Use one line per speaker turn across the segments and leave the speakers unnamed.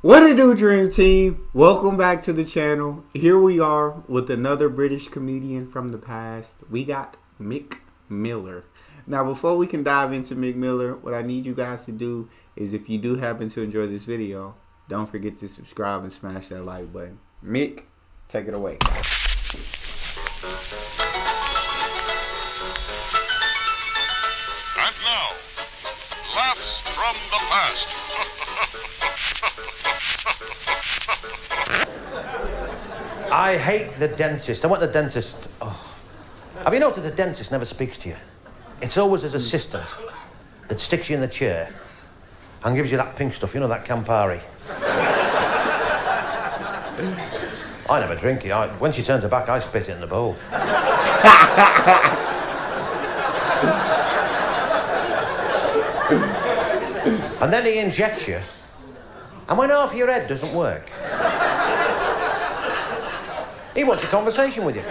What it do, Dream Team? Welcome back to the channel. Here we are with another British comedian from the past. We got Mick Miller. Now, before we can dive into Mick Miller, what I need you guys to do is, if you do happen to enjoy this video, don't forget to subscribe and smash that like button. Mick, take it away.
And now, laughs from the past.
I hate the dentist. I want the dentist. Oh. Have you noticed the dentist never speaks to you? It's always his assistant that sticks you in the chair and gives you that pink stuff, you know, that Campari. I never drink it. When she turns her back, I spit it in the bowl. And then he injects you, and when half your head doesn't work, he wants a conversation with you.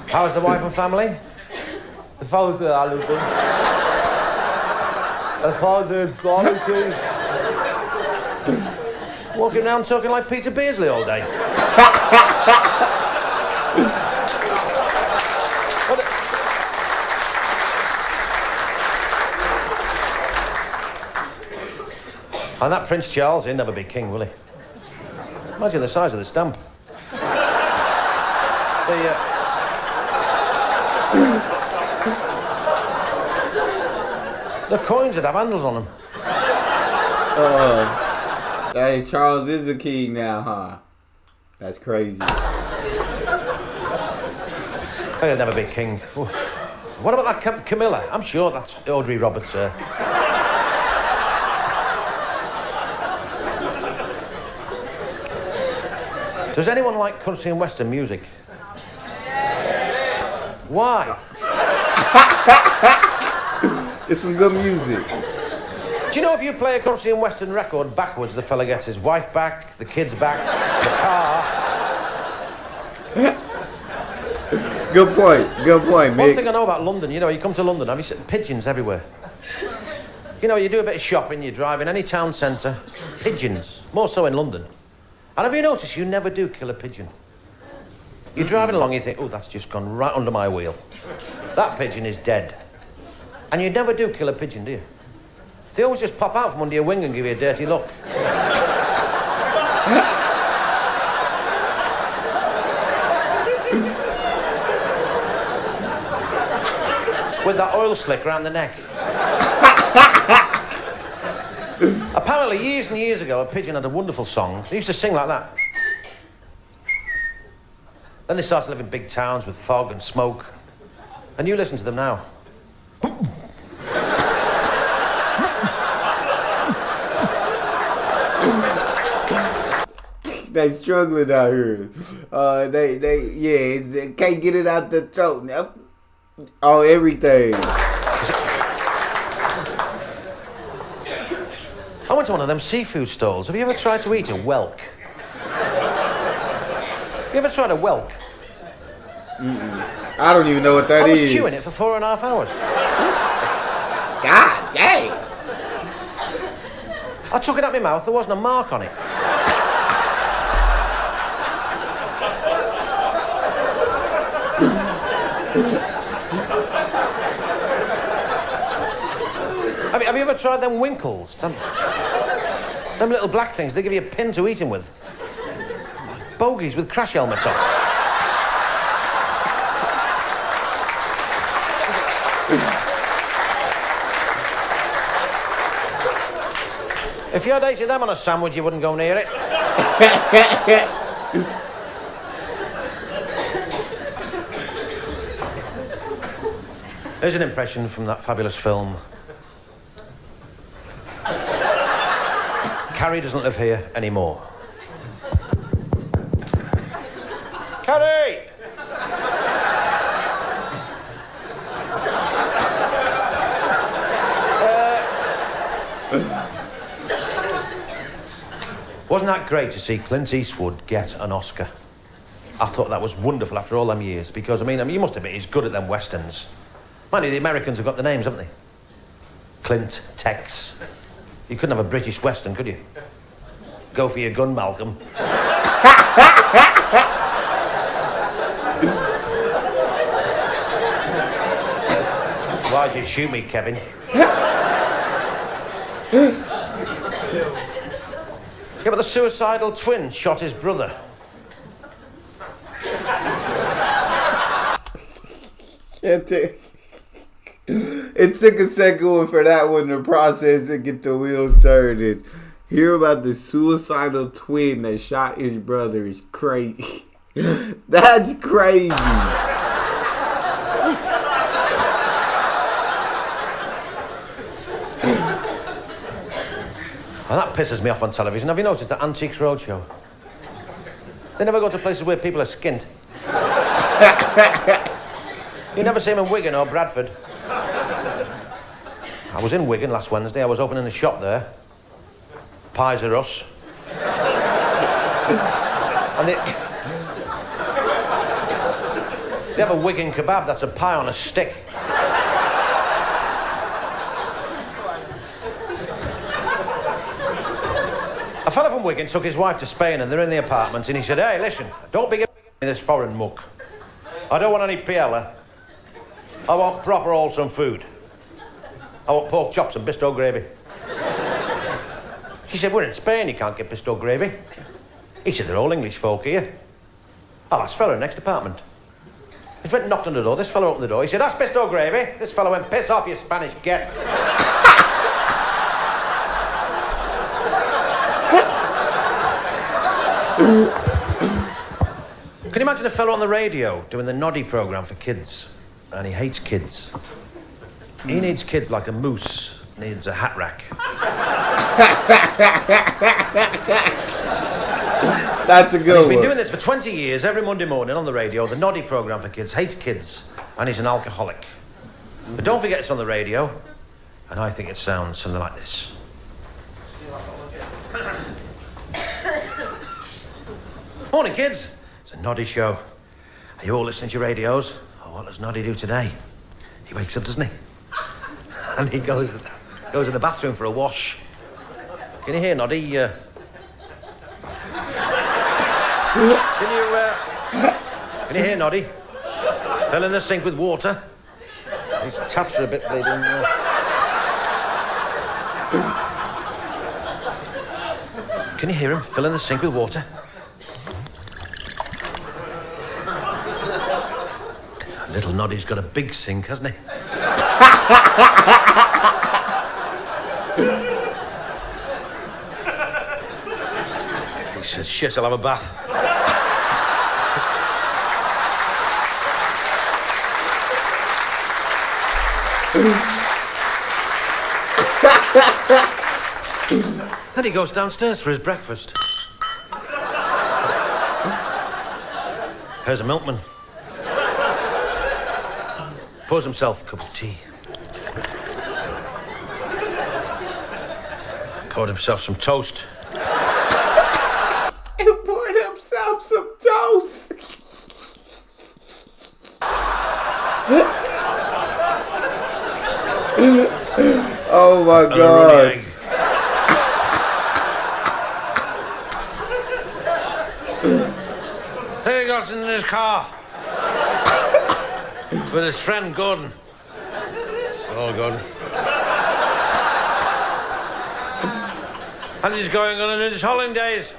How's the wife and family?
The father, Alison. The father, quality.
Walking around talking like Peter Beardsley all day. And that Prince Charles, he'll never be king, will he? Imagine the size of the stamp. The coins would have handles on them.
Hey, Charles is a king now, huh? That's crazy.
He'll never be king. Ooh. What about that Camilla? I'm sure that's Audrey Roberts, sir. Does anyone like country and western music? Yes. Why?
It's some good music.
Do you know if you play a country and western record backwards, the fella gets his wife back, the kids back, the car.
Good point, Mick.
One thing I know about London, you know, you come to London, have you seen pigeons everywhere? You know, you do a bit of shopping, you drive in any town centre, pigeons, more so in London. And have you noticed you never do kill a pigeon? You're driving along, you think, oh, that's just gone right under my wheel. That pigeon is dead. And you never do kill a pigeon, do you? They always just pop out from under your wing and give you a dirty look. With that oil slick around the neck. Apparently, years and years ago, a pigeon had a wonderful song. They used to sing like that. Then they started to live in big towns with fog and smoke. And you listen to them now.
They struggling out here. They can't get it out the throat now. Oh, everything.
I went to one of them seafood stalls. Have you ever tried to eat a Welk? You ever tried a Welk?
I don't even know what that is.
I was chewing it for 4.5 hours.
God dang.
I took it out my mouth, there wasn't a mark on it. Have you ever tried them winkles? Them little black things, they give you a pin to eat them with. Bogies with crash helmets on. If you had 8 of them on a sandwich, you wouldn't go near it. Here's an impression from that fabulous film. Carrie doesn't live here anymore. Carrie! Wasn't that great to see Clint Eastwood get an Oscar? I thought that was wonderful after all them years, because, I mean, you must admit he's good at them westerns. Mind you, the Americans have got the names, haven't they? Clint, Tex, You couldn't have a British Western, could you? Go for your gun, Malcolm. Why'd you shoot me, Kevin? Yeah, but the suicidal twin shot his brother.
It took a second one for that one to process and get the wheels turning. Hear about the suicidal twin that shot his brother is crazy. That's crazy.
And that pisses me off on television. Have you noticed that Antiques Roadshow? They never go to places where people are skint. You never see them in Wigan or Bradford. I was in Wigan last Wednesday. I was opening a shop there. Pies are us. And they have a Wigan kebab that's a pie on a stick. A fella from Wigan took his wife to Spain and they're in the apartment and he said, hey, listen, don't be in this foreign muck. I don't want any paella. I want proper wholesome food. I want pork chops and bisto gravy. She said, we're in Spain, you can't get bisto gravy. He said, they're all English folk here. Oh, that's fella in the next apartment. He went and knocked on the door. This fella opened the door. He said, that's bisto gravy. This fella went, piss off, you Spanish get. Can you imagine a fellow on the radio doing the Noddy programme for kids? And he hates kids. He needs kids like a moose needs a hat rack.
That's a good one.
He's been doing this for 20 years, every Monday morning on the radio. The Noddy programme for kids, hates kids, and he's an alcoholic. But don't forget it's on the radio, and I think it sounds something like this. Morning, kids. It's a Noddy show. Are you all listening to your radios? Oh, what does Noddy do today? He wakes up, doesn't he? And he goes to the bathroom for a wash. Can you hear Noddy? Can you hear Noddy? Fell in the sink with water. His taps are a bit bleeding. Can you hear him? Fill in the sink with water. Little Noddy's got a big sink, hasn't he? He said, shit, I'll have a bath. Then he goes downstairs for his breakfast. Here's a milkman. Pours himself a cup of tea. Poured himself some toast.
He poured himself some toast. Oh my
And
God.
a runny egg. There he got in his car. With his friend Gordon. So good. And he's going on his holidays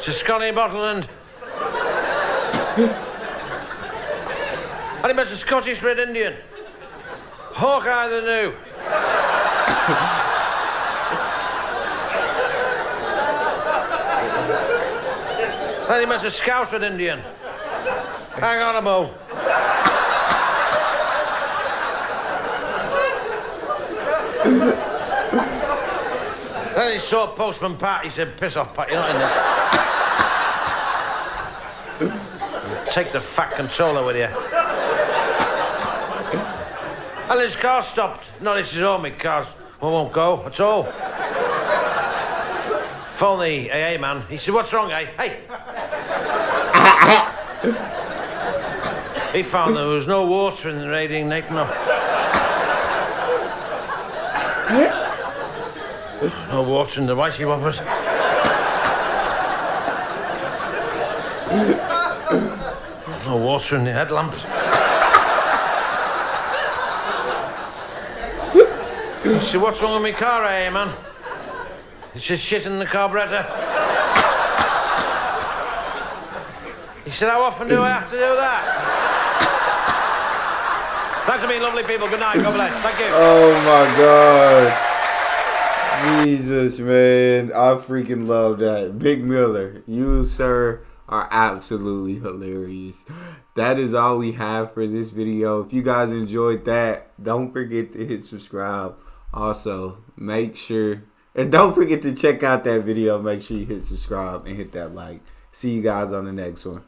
to Scotty Bottleland. And he met a Scottish Red Indian. Hawkeye the New. Then he met a Scouse Red Indian. Hang on a mo. Then he saw Postman Pat. He said, piss off, Pat, you're not in this. Take the fat controller with you. And his car stopped. No, this is all my cars. One won't go at all. Phone the AA man. He said, what's wrong, eh? Hey. He found there was no water in the radiating Nathan. No water in the whitey whoppers. No water in the headlamps. He said, what's wrong with my car, eh, man? He said, shit in the carburettor. He said, how often do I have to do that? Thanks for being lovely people. Good night. God bless. Thank you.
Oh my God. Jesus, man. I freaking love that. Big Miller, you, sir, are absolutely hilarious. That is all we have for this video. If you guys enjoyed that, don't forget to hit subscribe. Also, make sure, and don't forget to check out that video. Make sure you hit subscribe and hit that like. See you guys on the next one.